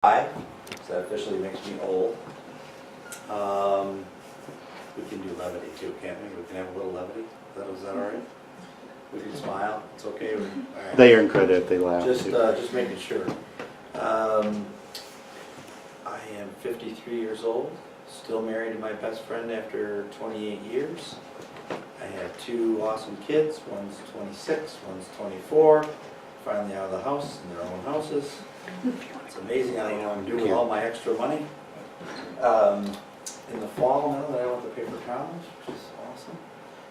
So that officially makes me old. We can do levity too, can't we? We can have a little levity. Is that all right? We can smile. It's okay. All right. They earn credit if they laugh. Just making sure. I am 53 years old, still married to my best friend after 28 years. I have two awesome kids. One's 26, one's 24. Finally out of the house in their own houses. It's amazing. I don't know what I'm doing with all my extra money. In the fall now that I went to pay for college, which is awesome.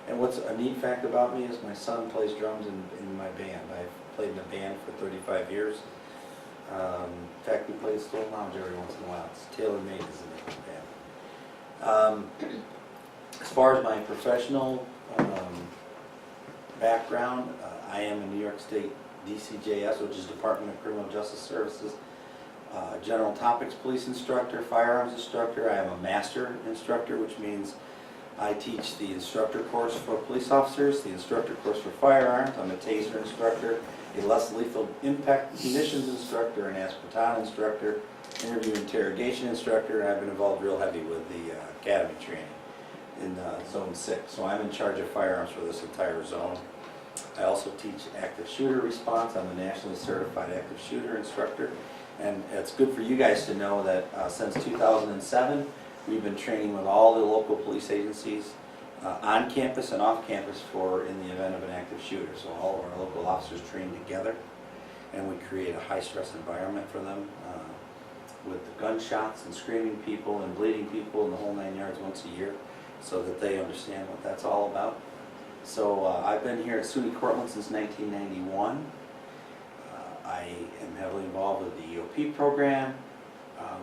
And what's a neat fact about me is my son plays drums in my band. I've played in a band for 35 years. In fact, we play the Stone Lounge every once in a while. It's Taylor Made is the name of the band. As far as my professional background, I am a New York State DCJS, which is Department of Criminal Justice Services, General Topics Police Instructor, Firearms Instructor. I am a Master Instructor, which means I teach the instructor course for police officers, the instructor course for firearms. I'm a TASER Instructor, a Less Lethal Impact Conditions Instructor, an Aspartame Instructor, Interview Interrogation Instructor, and I've been involved real heavy with the Academy training in Zone 6. So I'm in charge of firearms for this entire zone. I also teach active shooter response. I'm a nationally certified active shooter instructor. And it's good for you guys to know that since 2007, we've been training with all the local police agencies on campus and off campus for in the event of an active shooter. So all of our local officers train together, and we create a high-stress environment for them with the gunshots and screaming people and bleeding people and the whole 9 yards once a year, so that they understand what that's all about. So I've been here at SUNY Cortland since 1991. I am heavily involved with the EOP program,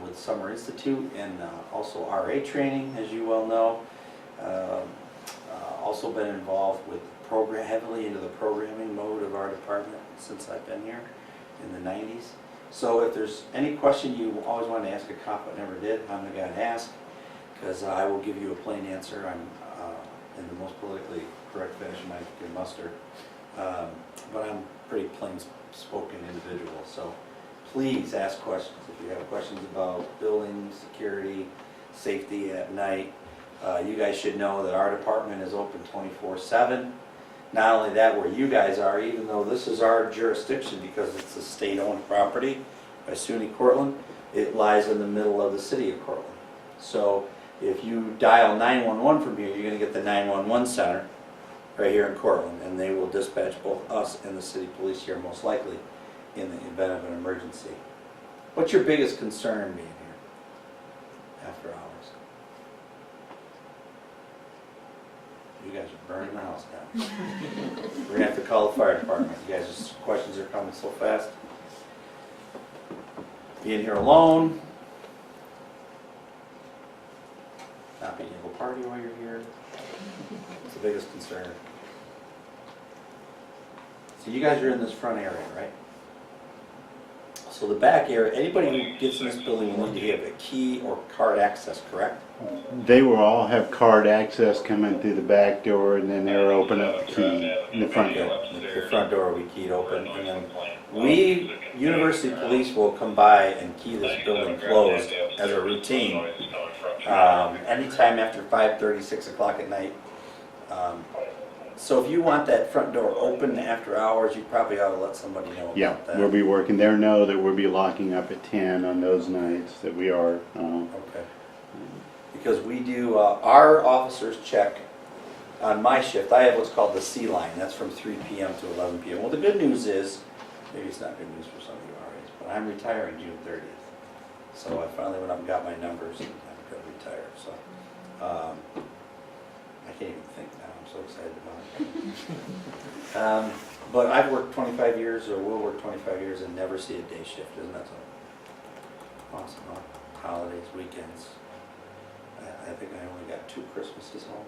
with Summer Institute, and also RA training, as you well know. Also been involved with heavily into the programming mode of our department since I've been here in the 90s. So if there's any question you always want to ask a cop but never did, I'm the guy to ask, because I will give you a plain answer. I'm in the most politically correct fashion I can muster, but I'm a pretty plain-spoken individual. So please ask questions if you have questions about building security, safety at night. You guys should know that our department is open 24/7. Not only that, where you guys are, even though this is our jurisdiction because it's a state-owned property by SUNY Cortland, it lies in the middle of the city of Cortland. So if you dial 911 from here, you're going to get the 911 center right here in Cortland, and they will dispatch both us and the city police here most likely in the event of an emergency. What's your biggest concern being here after hours? You guys are burning the house down. We're going to have to call the fire department. You guys' questions are coming so fast. Being here alone. Not being able to party while you're here. It's the biggest concern. So you guys are in this front area, right? So the back area, anybody who gets in this building will need to have a key or card access, correct? They will all have card access coming through the back door, and then they'll open up the key in the front door. The front door will be keyed open, and then we, University Police, will come by and key this building closed as a routine. Anytime after 5:30, 6 o'clock at night. So if you want that front door open after hours, you probably ought to let somebody know about Yeah, that. we'll be working there. Know that we'll be locking up at 10 on those nights that we are. Okay. Because we do, our officers check on my shift. I have what's called the C line. That's from 3 p.m. to 11 p.m. Well, the good news is, maybe it's not good news for some of you already, but I'm retiring June 30th. So I finally went up and got my numbers, and I'm going to retire. So I can't even think now. I'm so excited about it. But I've worked 25 years, or will work 25 years, and never see a day shift. Isn't that so awesome? Huh? Holidays, weekends. I think I only got 2 Christmases home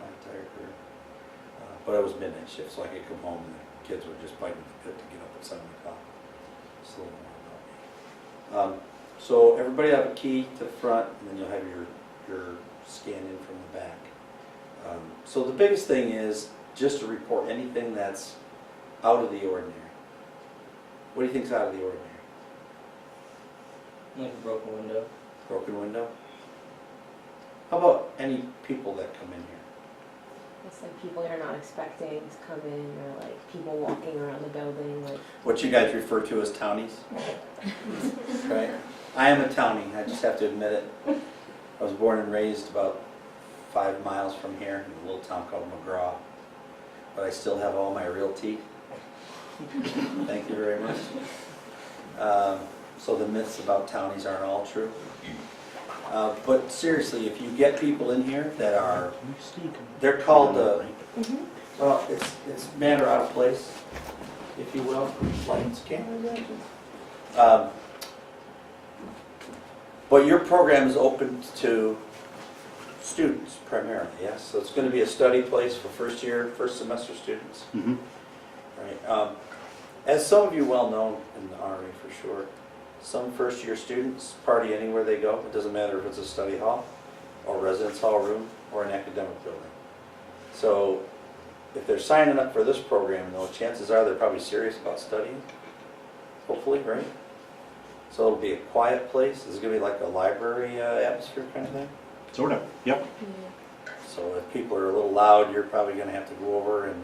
my entire career. But it was midnight shift, so I could come home and the kids were just biting the pit to get up at 7 o'clock. Just a little more about me. So everybody have a key to the front, and then you'll have your scan in from the back. So the biggest thing is just to report anything that's out of the ordinary. What do you think's out of the ordinary? Like a broken window. Broken window? How about any people that come in here? It's like people you're not expecting to come in, or like people walking around the building, like. What you guys refer to as townies? Right? I am a townie, I just have to admit it. I was born and raised about 5 miles from here in a little town called McGraw. But I still have all my real teeth. Thank you very much. So the myths about townies aren't all true. But seriously, if you get people in here that are, they're called, well, it's man or out of place, if you will, lights, cameras, but your program is open to students primarily, yes? So it's going to be a study place for first year, first semester students. Mm-hmm. Right. As some of you well know in the Army for sure, some first year students party anywhere they go. It doesn't matter if it's a study hall or residence hall room or an academic building. So if they're signing up for this program though, chances are they're probably serious about studying, hopefully, right? So it'll be a quiet place. Is it going to be like a library atmosphere kind of thing? Sort of, yep. So if people are a little loud, you're probably going to have to go over and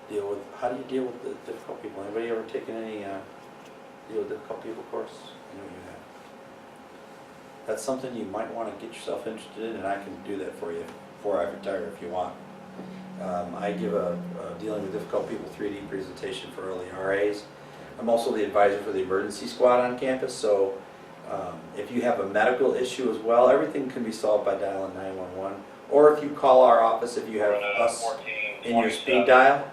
deal with, how do you deal with the difficult people? Anybody ever taken any deal with difficult people course? I know you have. That's something you might want to get yourself interested in, and I can do that for you before I retire if you want. I give a dealing with difficult people 3D presentation for early RAs. I'm also the advisor for the emergency squad on campus, so if you have a medical issue as well, everything can be solved by dialing 911. Or if you call our office, if you have us in your speed dial,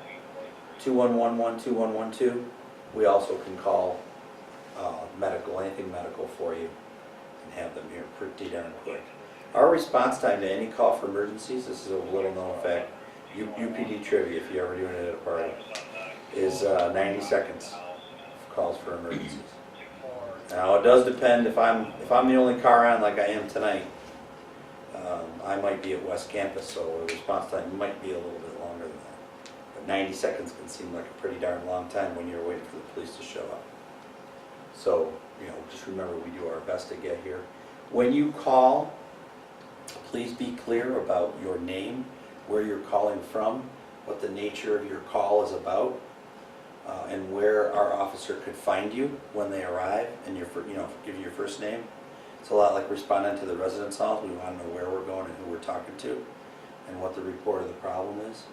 2111-2112, we also can call medical, anything medical for you, and have them here pretty darn quick. Our response time to any call for emergencies, this is a little known fact, UPD trivia, if you're ever doing it at a party, is 90 seconds of calls for emergencies. Now it does depend, if I'm the only car on like I am tonight, I might be at West Campus, so the response time might be a little bit longer than that. But 90 seconds can seem like a pretty darn long time when you're waiting for the police to show up. So, just remember we do our best to get here. When you call, please be clear about your name, where you're calling from, what the nature of your call is about, and where our officer could find you when they arrive, and give you your first name. It's a lot like responding to the residence halls. We want to know where we're going and who we're talking to, and what the report of the problem is.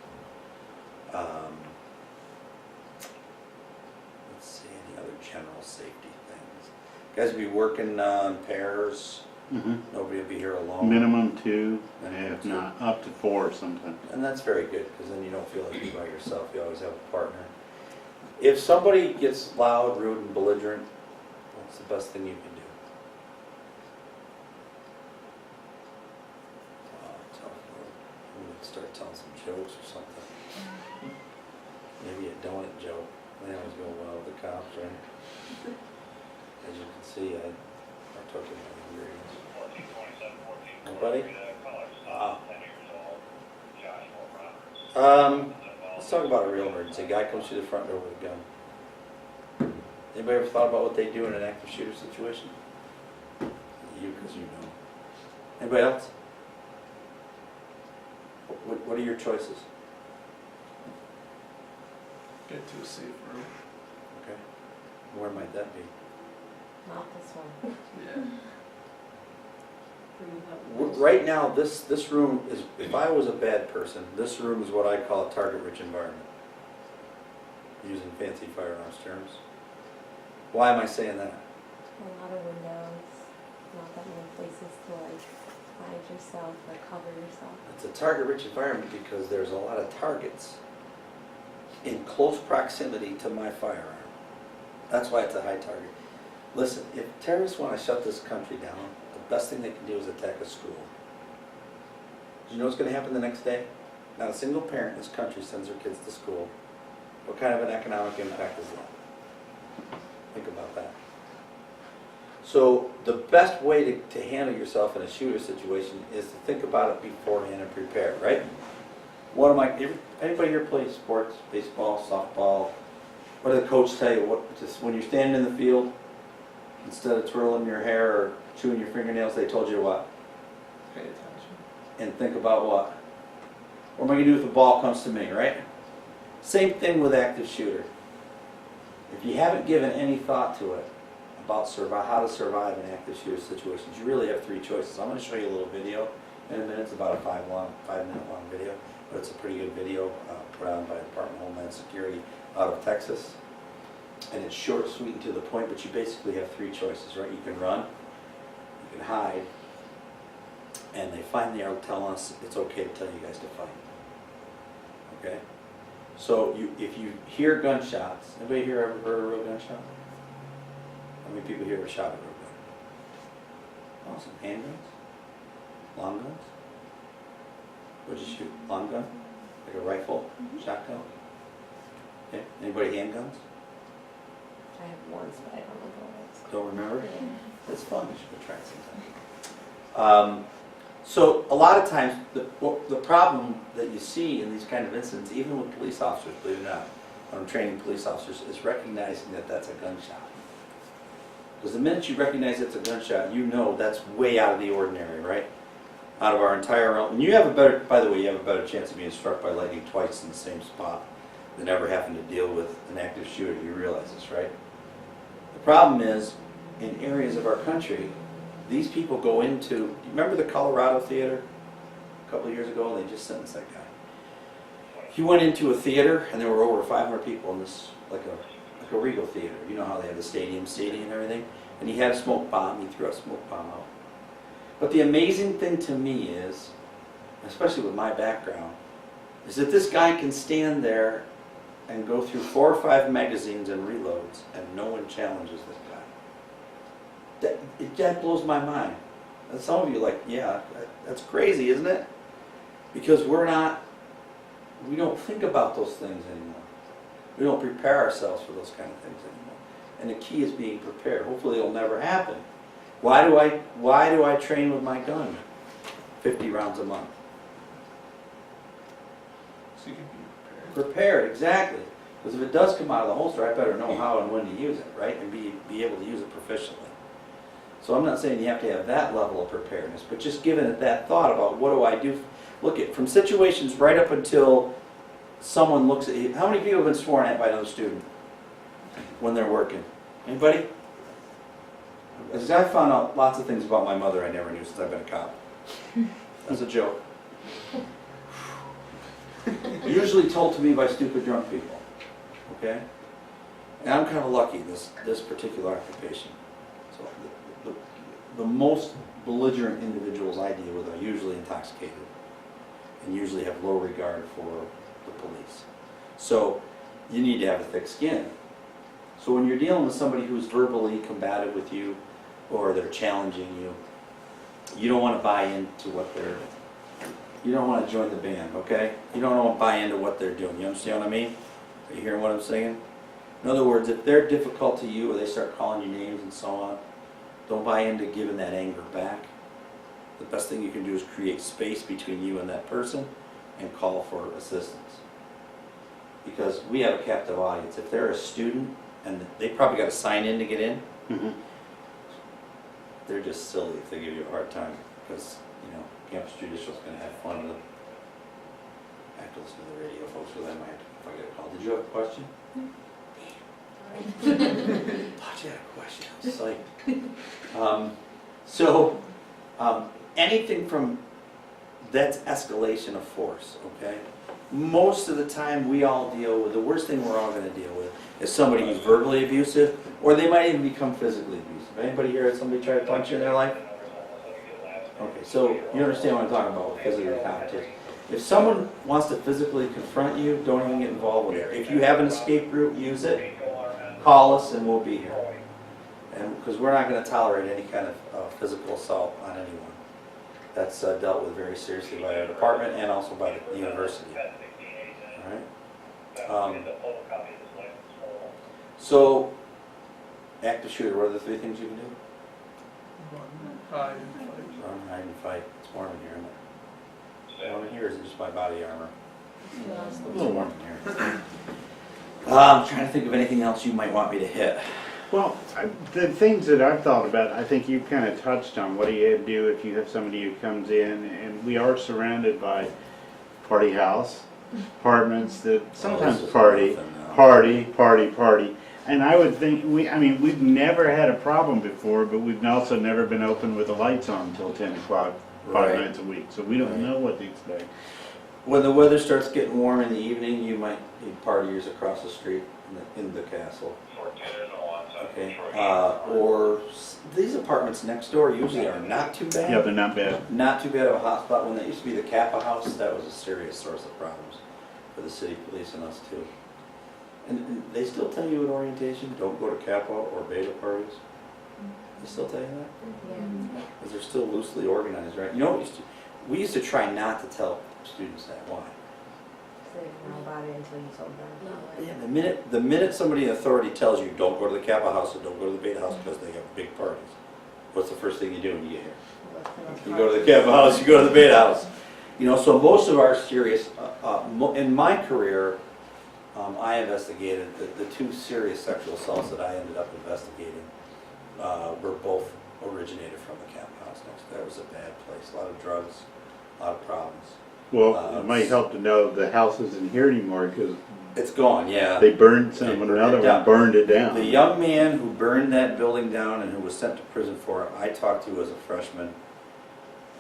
Let's see, any other general safety things. You guys will be working on pairs. Mm-hmm. Nobody will be here alone. Minimum 2, Minimum if 2. not up to 4 sometimes. And that's very good, because then you don't feel like you're by yourself. You always have a partner. If somebody gets loud, rude, and belligerent, what's the best thing you can do? Tough. I'm going to start telling some jokes or something. Maybe a donut joke. They always go well with the cops, right? As you can see, I took it my ingredients. Nobody? Let's talk about a real emergency. A guy comes through the front door with a gun. Anybody ever thought about what they do in an active shooter situation? You, because you know. Anybody else? What are your choices? Get to a safe room. Okay. Where might that be? Not this one. Yeah. Right now, this room is, if I was a bad person, this room is what I call a target-rich environment. Using fancy firearms terms. Why am I saying that? A lot of windows, not that many places to like hide yourself or cover yourself. It's a target-rich environment because there's a lot of targets in close proximity to my firearm. That's why it's a high target. Listen, if terrorists want to shut this country down, the best thing they can do is attack a school. Do you know what's going to happen the next day? Not a single parent in this country sends their kids to school. What kind of an economic impact is that? Think about that. So the best way to handle yourself in a shooter situation is to think about it beforehand and prepare, right? Anybody here play sports, baseball, softball? What did the coach tell you? Just when you're standing in the field, instead of twirling your hair or chewing your fingernails, they told you what? Pay attention. And think about what? What am I gonna do if the ball comes to me, right? Same thing with active shooter. If you haven't given any thought to it about how to survive in active shooter situations, you really have three choices. I'm gonna show you a little video in a minute. It's about a 5-minute long video, but it's a pretty good video put on by the Department of Homeland Security out of Texas. And it's short, sweet, and to the point, but you basically have three choices, right? You can run, you can hide, and they finally are telling us it's okay to tell you guys to fight. Okay? So if you hear gunshots, anybody here ever heard a real gunshot? How many people here have shot a real gun? Awesome. Handguns? Long guns? What'd you shoot? Long gun? Like a rifle? Shotgun? Okay. Anybody handguns? I have once, but I don't remember what it's called. Don't remember? Yeah. It's fun. You should go try it sometime. So a lot of times, the problem that you see in these kind of incidents, even with police officers, believe it or not, when I'm training police officers, is recognizing that that's a gunshot. Because the minute you recognize it's a gunshot, you know that's way out of the ordinary, right? Out of our entire realm. And you have a better, by the way, you have a better chance of being struck by lightning twice in the same spot than ever having to deal with an active shooter. You realize this, right? The problem is, in areas of our country, these people go into, remember the Colorado theater a couple of years ago? They just sentenced that guy. He went into a theater and there were over 500 people in this, like a Regal theater. You know how they have the stadium seating and everything? And he had a smoke bomb. He threw a smoke bomb out. But the amazing thing to me is, especially with my background, is that this guy can stand there and go through 4 or 5 magazines and reloads and no one challenges this guy. That blows my mind. And some of you are like, yeah, that's crazy, isn't it? Because we don't think about those things anymore. We don't prepare ourselves for those kind of things anymore. And the key is being prepared. Hopefully it'll never happen. Why do I train with my gun 50 rounds a month? So you can be prepared. Prepared, exactly. Because if it does come out of the holster, I better know how and when to use it, right? And be able to use it proficiently. So I'm not saying you have to have that level of preparedness, but just giving it that thought about what do I do? Look at, from situations right up until someone looks at you. How many people have been sworn at by another student when they're working? Anybody? As I found out lots of things about my mother I never knew since I've been a cop. That's a joke. Usually told to me by stupid drunk people. Okay? And I'm kind of lucky this particular occupation. So the most belligerent individuals I deal with are usually intoxicated and usually have low regard for the police. So you need to have a thick skin. So when you're dealing with somebody who's verbally combative with you or they're challenging you, you don't want to buy into what you don't want to join the band, okay? You don't want to buy into what they're doing. You understand what I mean? Are you hearing what I'm saying? In other words, if they're difficult to you or they start calling you names and so on, don't buy into giving that anger back. The best thing you can do is create space between you and that person and call for assistance. Because we have a captive audience. If they're a student and they probably got to sign in to get in, they're just silly if they give you a hard time. Because, Campus Judicial is going to have fun with them. I have to listen to the radio, folks, so I might have to, if I get a call. Did you have a question? Thought you had a question. I was like, anything from that's escalation of force, okay? Most of the time we all deal with, the worst thing we're all going to deal with is somebody who's verbally abusive, or they might even become physically abusive. Anybody here had somebody try to punch you in their life? Okay, so you understand what I'm talking about with physical competition. If someone wants to physically confront you, don't even get involved with it. If you have an escape route, use it. Call us and we'll be here. And because we're not going to tolerate any kind of physical assault on anyone. That's dealt with very seriously by our department and also by the university. All right. So, active shooter. What are the 3 things you can do? Run, hide, and fight. Run, hide, and fight. It's warm in here, isn't it? Warm in here, or is it just my body armor? It's a little warm in here. I'm trying to think of anything else you might want me to hit. Well, the things that I've thought about, I think you've kind of touched on. What do you do if you have somebody who comes in, and we are surrounded by party house, apartments that sometimes this is party, nothing now. party. And I would think, we've never had a problem before, but we've also never been open with the lights on until 10 o'clock, five Right. nights a week. So we don't Right. know what to expect. When the weather starts getting warm in the evening, you might need partiers across the street in the castle. Okay, these apartments next door usually are not too bad. Yeah, they're not bad. Not too bad of a hotspot. When that used to be the Kappa house, that was a serious source of problems for the city police and us too. And they still tell you at orientation, don't go to Kappa or Beta parties? They still tell you that? Yeah. Because they're still loosely organized, right? You know, we used to try not to tell students that. Why? So they didn't know about it until you told them. Yeah, the minute somebody in authority tells you, don't go to the Kappa house or don't go to the Beta house because they have big parties, what's the first thing you do when you get here? You go to the Kappa house, you go to the Beta house. You know, so most of our serious, in my career, I investigated the two serious sexual assaults that I ended up investigating were both originated from the Kappa house. That was a bad place, a lot of drugs, a lot of problems. Well, it might help to know the house isn't here anymore because It's gone, yeah. they burned They some, burned another it down. one burned it down. The young man who burned that building down and who was sent to prison for it, I talked to as a freshman,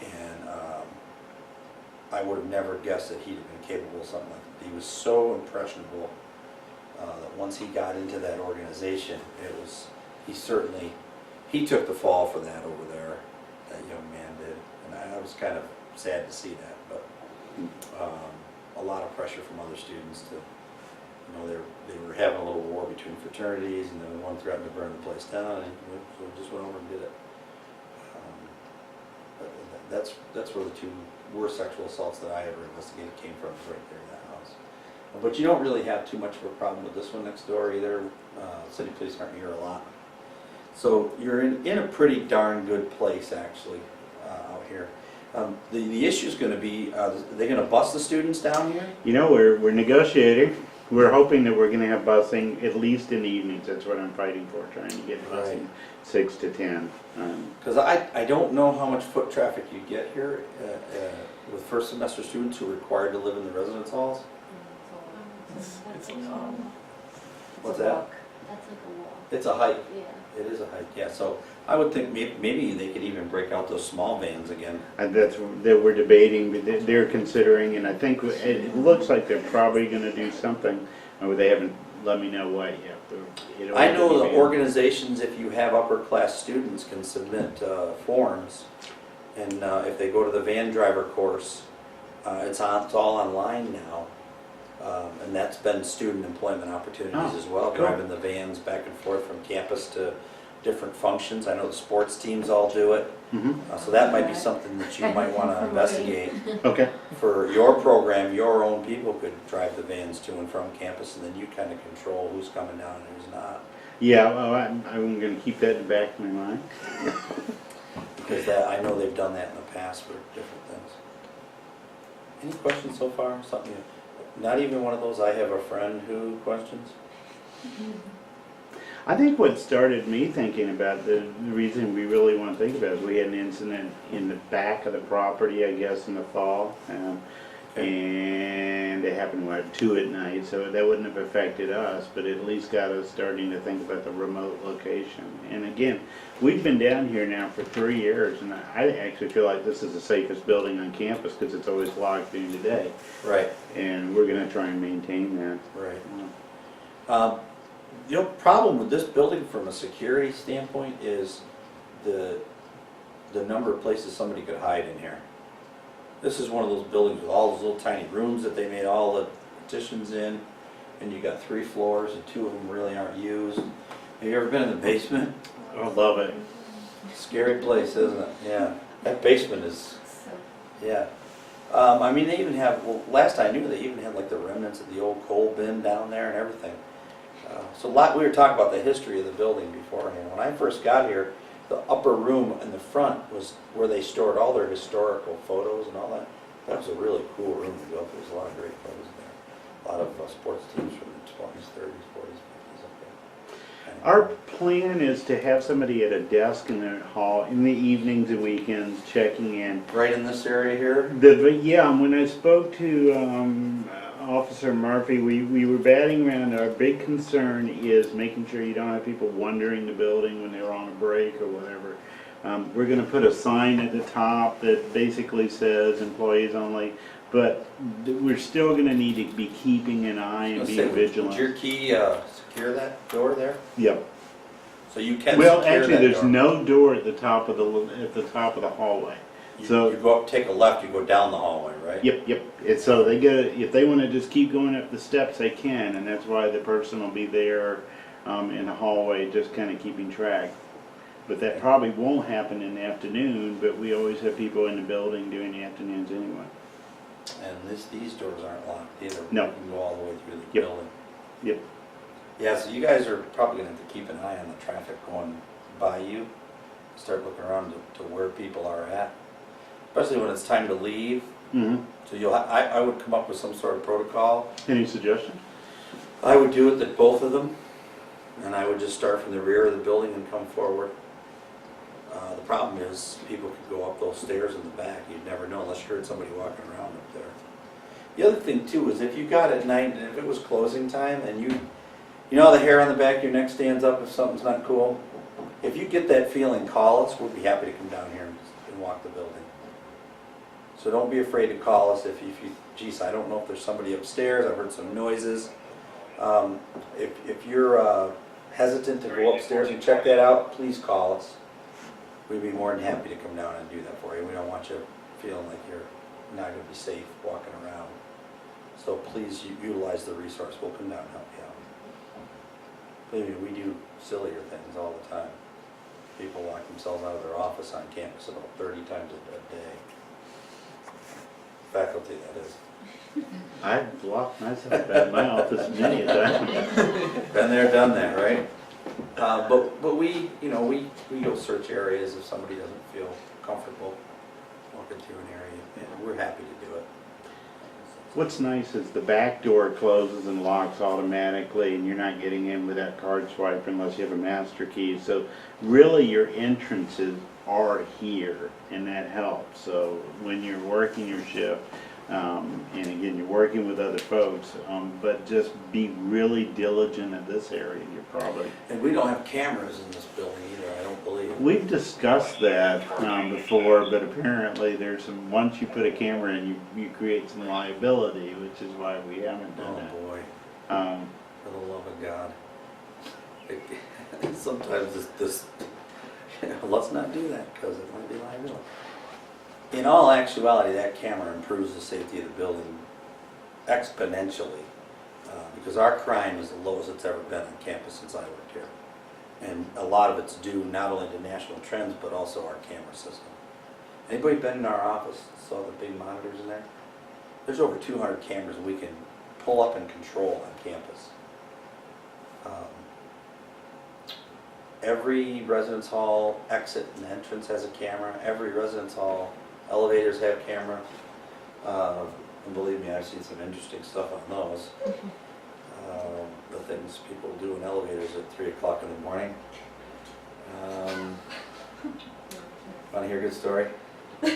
and I would have never guessed that he'd have been capable of something like that. He was so impressionable that once he got into that organization, he took the fall for that over there, that young man did. And I was kind of sad to see that, but a lot of pressure from other students to, they were having a little war between fraternities, and then one threatened to burn the place down, and so we just went over and did it. But that's where the two worst sexual assaults that I ever investigated came from, was right there in that house. But you don't really have too much of a problem with this one next door either. City police aren't here a lot. So you're in a pretty darn good place, actually, out here. The issue's going to be, are they going to bus the students down here? You know, we're negotiating. We're hoping that we're going to have busing at least in the evenings. That's what I'm fighting for, trying to get busing Right. 6 to 10. Because I don't know how much foot traffic you get here with first semester students who are required to live in the residence halls. It's a lot. What's that? That's like a wall. It's a hike. Yeah. It is a hike, yeah. So I would think maybe they could even break out those small vans again. And that's that we're debating, but they're considering, and I think it looks like they're probably going to do something. They haven't let me know what yet. But I know the organizations, if you have upper class students, can submit forms, and if they go to the van driver course, it's all online now. And that's been student employment opportunities as well, cool. driving the vans back and forth from campus to different functions. I know the sports teams all do it. So that might be something that you might want to investigate. Okay. For your program, your own people could drive the vans to and from campus, and then you kind of control who's coming down and who's not. Yeah, well, I'm going to keep that in the back of my mind. Because I know they've done that in the past for different things. Any questions so far? Something, not even one of those I have a friend who questions? I think what started me thinking about the reason we really want to think about it is we had an incident in the back of the property, I guess, in the fall. And it happened, 2 at night, so that wouldn't have affected us, but it at least got us starting to think about the remote location. And again, we've been down here now for 3 years, and I actually feel like this is the safest building on campus because it's always locked during the day. Right. And we're going to try and maintain that. Right. The problem with this building from a security standpoint is the number of places somebody could hide in here. This is one of those buildings with all those little tiny rooms that they made all the partitions in, and you got 3 floors and 2 of them really aren't used. Have you ever been in the basement? I love it. Scary place, isn't it? Yeah. That basement is, yeah. I mean, they even have, well, last I knew, they even had like the remnants of the old coal bin down there and everything. So we were talking about the history of the building beforehand. When I first got here, the upper room in the front was where they stored all their historical photos and all that. That was a really cool room to go to. There's a lot of great photos there. A lot of sports teams from the 20s, 30s, 40s, 50s up there. Our plan is to have somebody at a desk in the hall in the evenings and weekends checking in. Right in this area here? Yeah, when I spoke to Officer Murphy, we were batting around. Our big concern is making sure you don't have people wandering the building when they're on a break or whatever. We're going to put a sign at the top that basically says employees only, but we're still going to need to be keeping an eye and Let's being say, vigilant. would your key secure that door there? Yep. So you can Well, secure actually, that there's door. no door at the top of the hallway. So You go up, take a left, you go down the hallway, right? Yep. It's so they if they want to just keep going up the steps, they can, and that's why the person will be there in the hallway, just kind of keeping track. But that probably won't happen in the afternoon. But we always have people in the building during the afternoons anyway. And these doors aren't locked either. No. You can go all the way through the Yep. building. Yep. Yeah, so you guys are probably gonna have to keep an eye on the traffic going by you. Start looking around to where people are at, especially when it's time to leave. Mm-hmm. So I would come up with some sort of protocol. Any suggestions? I would do it at both of them, and I would just start from the rear of the building and come forward. The problem is, people could go up those stairs in the back, you'd never know unless you heard somebody walking around up there. The other thing too is if you got at night and if it was closing time and you know how the hair on the back of your neck stands up if something's not cool? If you get that feeling, call us, we'll be happy to come down here and walk the building. So don't be afraid to call us if you, geez, I don't know if there's somebody upstairs, I've heard some noises. If you're hesitant to go upstairs and check that out, please call us. We'd be more than happy to come down and do that for you. We don't want you feeling like you're not going to be safe walking around. So please utilize the resource. We'll come down and help you out. Believe me, we do sillier things all the time. People lock themselves out of their office on campus about 30 times a day. Faculty, that is. I've locked myself out of my office many a time. Been there, done that, right? But we go search areas if somebody doesn't feel comfortable walking through an area, and we're happy to do it. What's nice is the back door closes and locks automatically, and you're not getting in with that card swipe unless you have a master key. So really your entrances are here, and that helps. So when you're working your shift, and again, you're working with other folks, but just be really diligent in this area. You're probably... And we don't have cameras in this building either, I don't believe. We've discussed that before, but apparently there's some, once you put a camera in, you create some liability, which is why we haven't done that. Oh boy, Um, for the love of God. Sometimes this let's not do that because it might be liability. In all actuality, that camera improves the safety of the building exponentially because our crime is the lowest it's ever been on campus since I worked here. And a lot of it's due not only to national trends, but also our camera system. Anybody been in our office, saw the big monitors in there? There's over 200 cameras we can pull up and control on campus. Every residence hall exit and entrance has a camera. Every residence hall elevators have camera. And believe me, I've seen some interesting stuff on those. The things people do in elevators at 3 o'clock in the morning. Want to hear a good story? I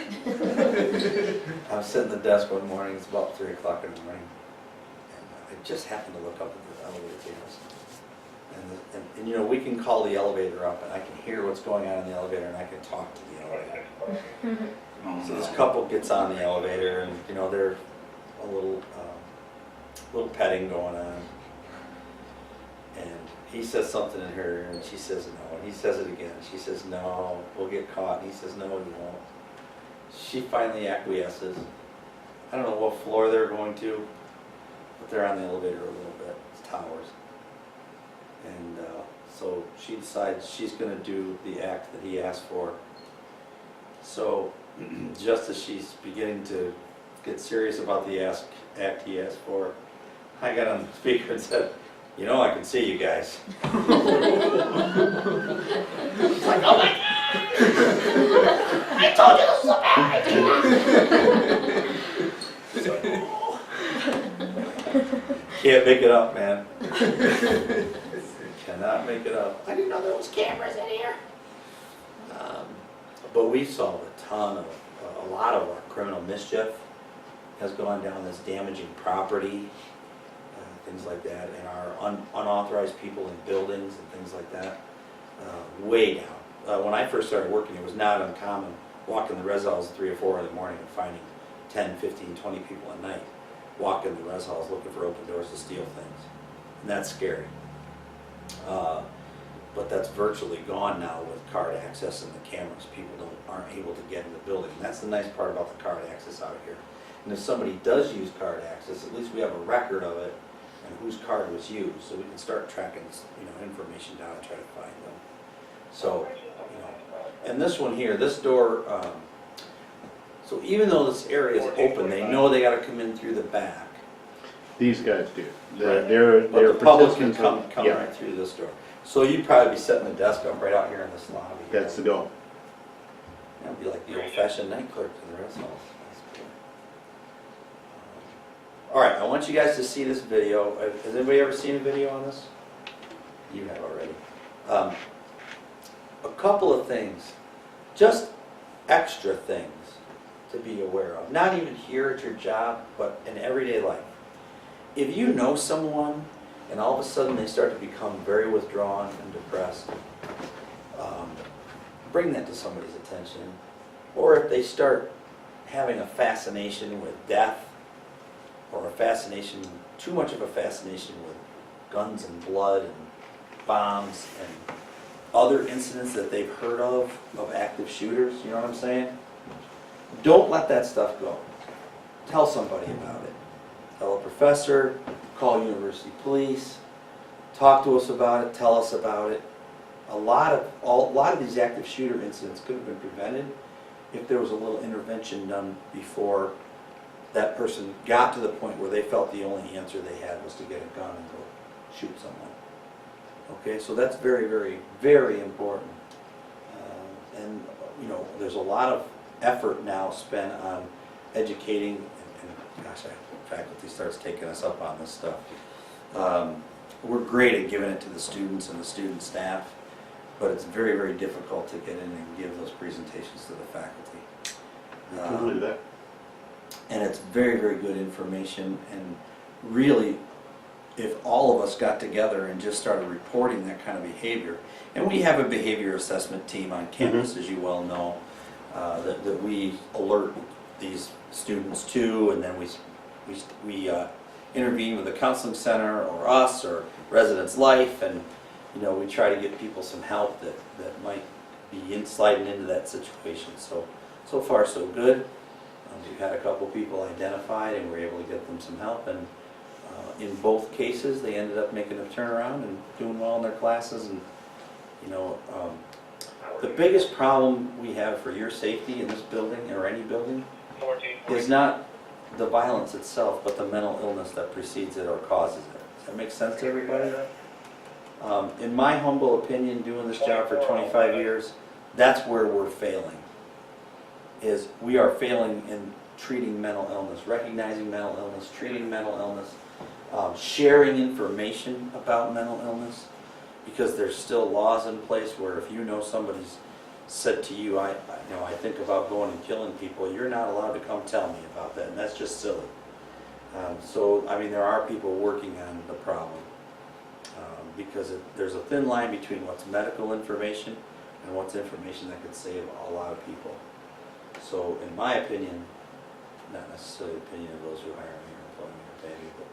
was sitting at the desk one morning, it's about 3 o'clock in the morning, and I just happened to look up at the elevator cameras. And you know, we can call the elevator up and I can hear what's going on in the elevator and I can talk to the elevator. So this couple gets on the elevator and you know, they're a little petting going on. And he says something in her ear and she says no, and he says it again. She says no, we'll get caught. And he says no, you won't. She finally acquiesces. I don't know what floor they're going to, but they're on the elevator a little bit. It's towers. And so she decides she's going to do the act that he asked for. So just as she's beginning to get serious about the act he asked for, I got on the speaker and said, you know, I can see you guys. It's like, oh my God! I told you this was a bad idea. Can't make it up, man. Cannot make make it up. I didn't know there was cameras in here. But we solved a lot of our criminal mischief has gone down this damaging property, things like that, and our unauthorized people in buildings and things like that, way down. When I first started working, it was not uncommon walking the res halls at 3 or 4 in the morning and finding 10, 15, 20 people at night walking the res halls looking for open doors to steal things. And that's scary. But that's virtually gone now with card access and the cameras. People aren't able to get in the building. And that's the nice part about the card access out here. And if somebody does use card access, at least we have a record of it and whose card was used, so we can start tracking, information down and try to find them. So, and this one here, this door, so even though this area is open, they know they got to come in through the back. These guys do. Right. They're But the public can participants. come Yeah, right through this door. So you'd probably be setting the desk up right out here in this lobby. that's the goal. That'd be like the old-fashioned night clerk in the rest halls. That's cool. All right, I want you guys to see this video. Has anybody ever seen a video on this? You have already. A couple of things, just extra things to be aware of. Not even here at your job, but in everyday life. If you know someone and all of a sudden they start to become very withdrawn and depressed, bring that to somebody's attention. Or if they start having a fascination with death, or a fascination, too much of a fascination with guns and blood and bombs and other incidents that they've heard of active shooters, you know what I'm saying? Don't let that stuff go. Tell somebody about it. Tell a professor, call university police, talk to us about it, tell us about it. A lot of these active shooter incidents could have been prevented if there was a little intervention done before that person got to the point where they felt the only answer they had was to get a gun and go shoot someone. Okay, so that's very, very, very important. And there's a lot of effort now spent on educating, and gosh, faculty starts taking us up on this stuff. We're great at giving it to the students and the student staff, but it's very, very difficult to get in and give those presentations to the faculty. I can do that. And it's very, very good information, and really, if all of us got together and just started reporting that kind of behavior, and we have a behavior assessment team on campus, as you well know, that we alert these students to, and then we intervene with the counseling center or us or Residence Life, and we try to get people some help that might be sliding into that situation. So far so good. We've had a couple people identified and we're able to get them some help, and in both cases they ended up making a turnaround and doing well in their classes. And the biggest problem we have for your safety in this building or any building is not the violence itself, but the mental illness that precedes it or causes it. Does that make sense to everybody? In my humble opinion, doing this job for 25 years, that's where we're failing. Is we are failing in treating mental illness, recognizing mental illness, treating mental illness, sharing information about mental illness, because there's still laws in place where if somebody's said to you, I think about going and killing people, you're not allowed to come tell me about that, and that's just silly. There are people working on the problem, because there's a thin line between what's medical information and what's information that could save a lot of people. So in my opinion, not necessarily the opinion of those who hire me or employ me or pay me, but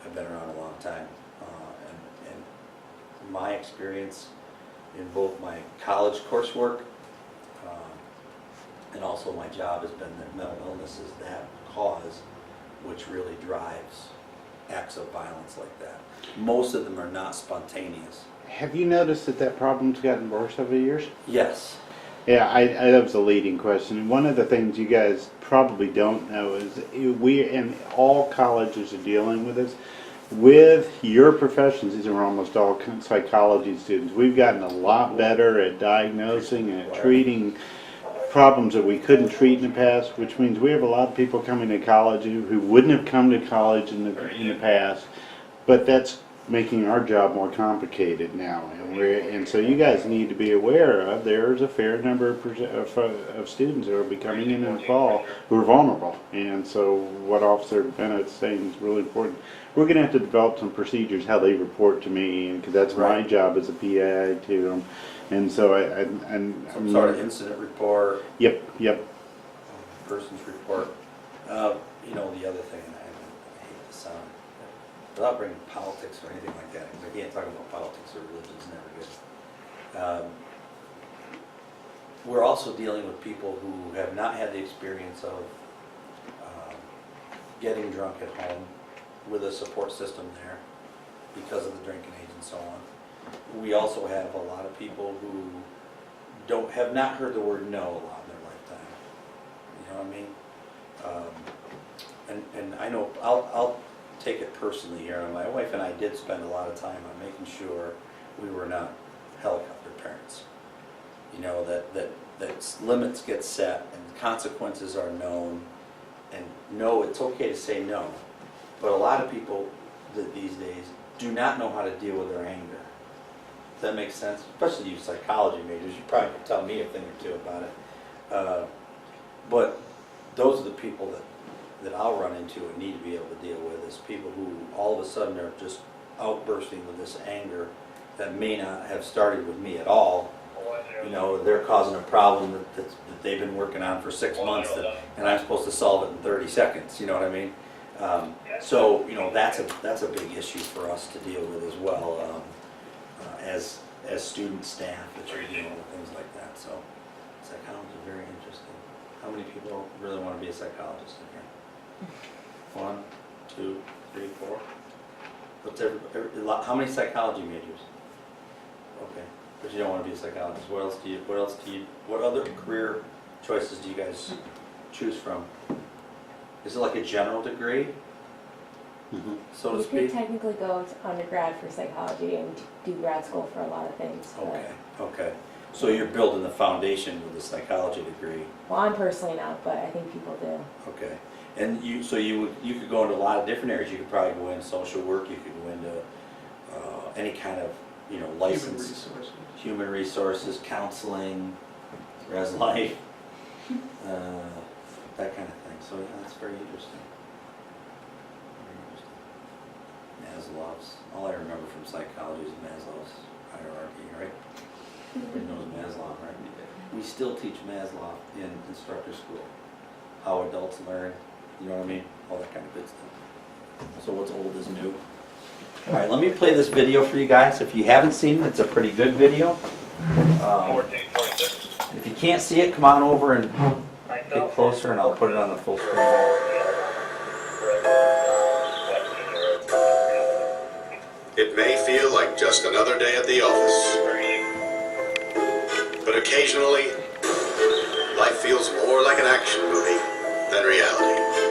I've been around a long time. And my experience in both my college coursework and also my job has been that mental illness is that cause which really drives acts of violence like that. Most of them are not spontaneous. Have you noticed that problem's gotten worse over the years? Yes. Yeah, that was a leading question. And one of the things you guys probably don't know is we, and all colleges are dealing with this. With your professions, these are almost all psychology students. We've gotten a lot better at diagnosing and at treating problems that we couldn't treat in the past, which means we have a lot of people coming to college who wouldn't have come to college in the past. But that's making our job more complicated now, and so you guys need to be aware of there's a fair number of students who will be coming in the fall who are vulnerable, and so what Officer Bennett's saying is really important. We're going to have to develop some procedures how they report to me, because that's my Right. job as a PI to them, and so Some sort of incident report, Yep, yep. person's report. You know, the other thing, and I hate to sound, without bringing politics or anything like that, because I can't talk about politics or religion, it's never good. We're also dealing with people who have not had the experience of getting drunk at home with a support system there because of the drinking age and so on. We also have a lot of people who have not heard the word no a lot in their lifetime. You know what I mean? And I know, I'll take it personally here. My wife and I did spend a lot of time on making sure we were not helicopter parents. You know, that limits get set and consequences are known. And no, it's okay to say no. But a lot of people these days do not know how to deal with their anger. Does that make sense? Especially you psychology majors, you probably could tell me a thing or two about it. But those are the people that I'll run into and need to be able to deal with, is people who all of a sudden are just outbursting with this anger that may not have started with me at all. You know, they're causing a problem that they've been working on for 6 months, and I'm supposed to solve it in 30 seconds, you know what I mean? So, you know, that's a big issue for us to deal with as well, as student staff that are dealing with things like that. So, psychology is very interesting. How many people really want to be a psychologist in here? 1, 2, 3, 4. How many psychology majors? Okay, but you don't want to be a psychologist. What other career choices do you guys choose from? Is it like a general degree, so to You could speak? technically go to undergrad for psychology and do grad school for a lot of things. But, Okay, okay. So you're building the foundation with a psychology degree. well, I'm personally not, but I think people do. Okay. And you could go into a lot of different areas. You could probably go into social work. You could go into any kind of, you know, license, human resources, counseling, res life, that kind of thing. So yeah, that's very interesting. Very interesting. Maslow's. All I remember from psychology is Maslow's hierarchy, right? Everybody knows Maslow, right? We still teach Maslow in instructor school. How adults learn, you know what I mean? All that kind of good stuff. So what's old is new. All right, let me play this video for you guys. If you haven't seen it, it's a pretty good video. If you can't see it, come on over and get closer and I'll put it on the full screen. It may feel like just another day at the office, but occasionally, life feels more like an action movie than reality.